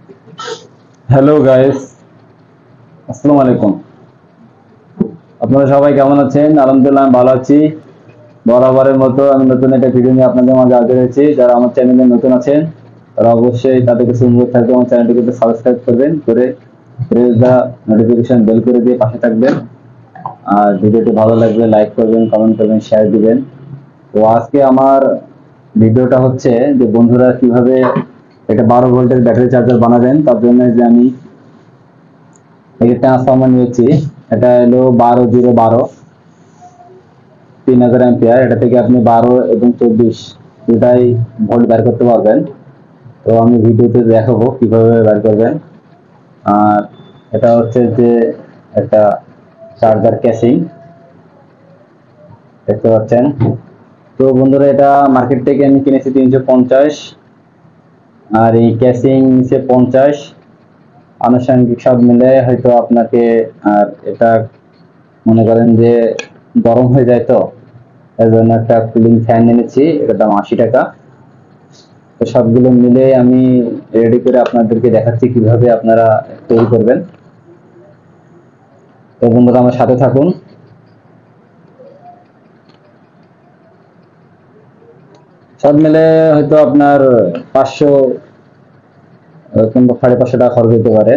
Hello guys, আসসালামু আলাইকুম। আপনারা সবাই কেমন আছেন? আলহামদুলিল্লাহ আমি ভালো আছি। বরাবরের মতো আমি নতুন একটা ভিডিও নিয়ে আপনাদের মাঝে হাজির হয়েছি। যারা আমার চ্যানেলে নতুন আছেন তারা অবশ্যই তাদের কাছে অনুরোধ থাকবে আমার চ্যানেলটিকে সাবস্ক্রাইব করবেন, করে প্রেস দা নোটিফিকেশন বেল করে দিয়ে পাশে থাকবেন। আর ভিডিওটি ভালো লাগলে লাইক করবেন, কমেন্ট করবেন, শেয়ার দিবেন। তো আজকে আমার ভিডিওটা হচ্ছে যে বন্ধুরা কিভাবে একটা 12 ভোল্টের ব্যাটারি চার্জার বানাবেন। তার জন্য যে আমি এই ট্রান্সফরমার নিয়েছি, এটা হলো 12-0-12 3000 অ্যাম্পিয়ার। এটা থেকে আপনি 12 এবং 24 দুটাই ভোল্ট বের করতে পারবেন। তো আমি ভিডিওতে দেখাবো কিভাবে বের করবেন। আর এটা হচ্ছে যে একটা চার্জার ক্যাসিং, দেখতে পাচ্ছেন। তো বন্ধুরা এটা মার্কেট থেকে আমি কিনেছি 350, আর এই ক্যাসিং নিচে 50। আনুষঙ্গিক সব মিলে হয়তো আপনাকে, আর এটা মনে করেন যে গরম হয়ে যায়, তো এর জন্য একটা কুলিং ফ্যান এনেছি, এটার দাম 80 টাকা। তো সবগুলো মিলে আমি রেডি করে আপনাদেরকে দেখাচ্ছি কিভাবে আপনারা তৈরি করবেন। তো বন্ধুরা আমার সাথে থাকুন। সব মিলে হয়তো আপনার 500 কিংবা 550 টাকা খরচ হতে পারে।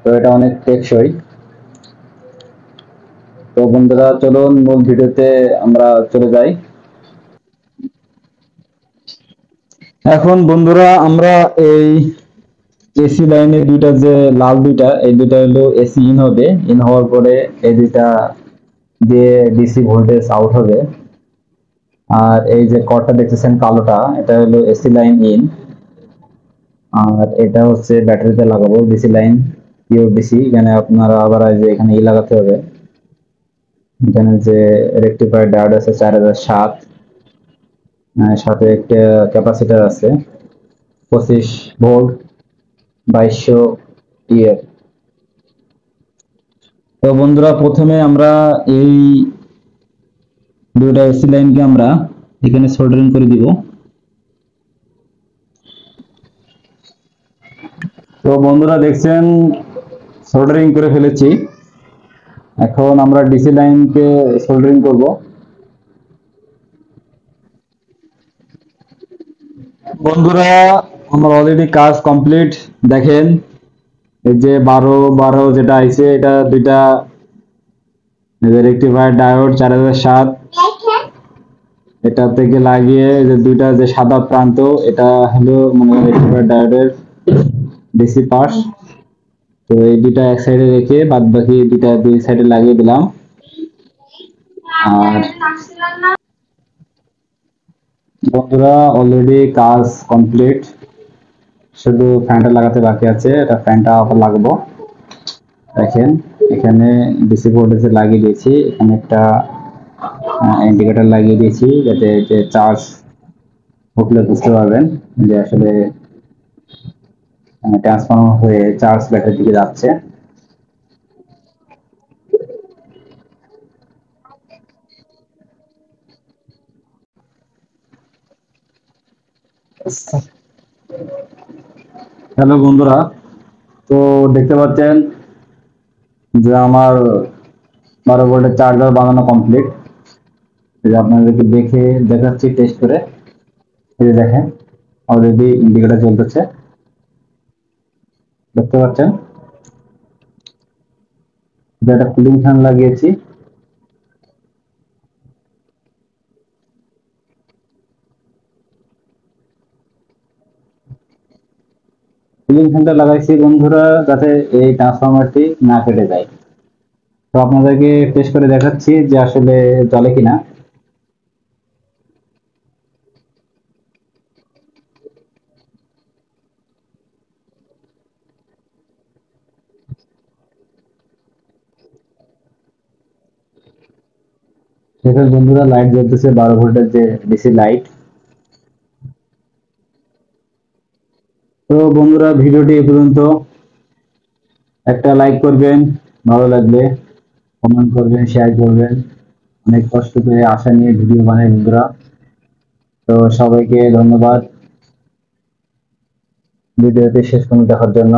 তো এটা অনেক টেকসই। তো বন্ধুরা চলুন মূল ভিডিওতে আমরা চলে যাই। এখন বন্ধুরা আমরা এই এসি লাইনে দুইটা যে লাল দুইটা, এই দুইটা হলো এসি ইন হবে। ইন হওয়ার পরে এই দুইটা দিয়ে ডিসি ভোল্টেজ আউট হবে। আর এই যে কর্ডটা দেখতেছেন কালোটা, এটা হলো এসি লাইন ইন। আর এটা হচ্ছে ব্যাটারিতে লাগাবো ডিসি লাইন, পিওর ডিসি। এখানে আপনারা আবার যে এখানে লাগাতে হবে। এখানে যে রেকটিফায়ার ডায়োড আছে 4007, সাথে একটা ক্যাপাসিটর আছে 25 ভোল্ট 2200 ইয়ে। তো বন্ধুরা প্রথমে আমরা এই দুইটা এসি লাইনকে আমরা এখানে সোল্ডারিং করে দিব। তো বন্ধুরা দেখছেন সোল্ডারিং করে ফেলেছি। এখন আমরা ডিসি লাইনকে সোল্ডারিং করব। বন্ধুরা আমার অলরেডি কাজ কমপ্লিট। দেখেন এই যে 12-12 যেটা আইছে, এটা দুইটা রেকটিফায়ার ডায়োড 4007, এটা থেকে লাগিয়ে যে দুইটা যে সাদা প্রান্ত, এটা হলো মানে রেকটিফায়ার ডায়োডের ডিসি পাস। তো এই দুইটা এক সাইডে রেখে বাদ বাকি দুইটা দুই সাইডে লাগিয়ে দিলাম। আর বন্ধুরা অলরেডি কাজ কমপ্লিট, শুধু ফ্যানটা লাগাতে বাকি আছে। এটা ফ্যানটা আবার লাগাবো। দেখেন এখানে ডিসি ভোল্টেজে লাগিয়ে দিয়েছি, এখানে একটা ইন্ডিকেটর লাগিয়ে দিয়েছি যাতে যে চার্জ উঠলে বুঝতে পারবেন যে আসলে ট্রান্সফর্মার হয়ে চার্জ ব্যাটারির দিকে যাচ্ছে। হ্যালো বন্ধুরা, তো দেখতে পাচ্ছেন যে আমার 12 ভোল্টের চার্জার বানানো কমপ্লিট। এই যে আপনাদেরকে দেখে দেখাচ্ছি টেস্ট করে। এই যে দেখেন অলরেডি ইন্ডিকেটর চলতেছে, দেখতে পাচ্ছেন। যে একটা কুলিং ফ্যান লাগিয়েছি। কুলিং ফ্যানটা লাগাইছি বন্ধুরা যাতে এই ট্রান্সফরমারটি না কেটে যায়। তো আপনাদেরকে টেস্ট করে দেখাচ্ছি যে আসলে চলে কিনা। দেখেন বন্ধুরা লাইট জ্বলতেছে, 12 ভোল্টের যে ডিসি লাইট। তো বন্ধুরা ভিডিওটি এই পর্যন্ত। একটা লাইক করবেন ভালো লাগলে, কমেন্ট করবেন, শেয়ার করবেন। অনেক কষ্ট করে আশা নিয়ে ভিডিও বানাই বন্ধুরা। তো সবাইকে ধন্যবাদ। ভিডিওটি শেষ পর্যন্ত দেখার জন্য।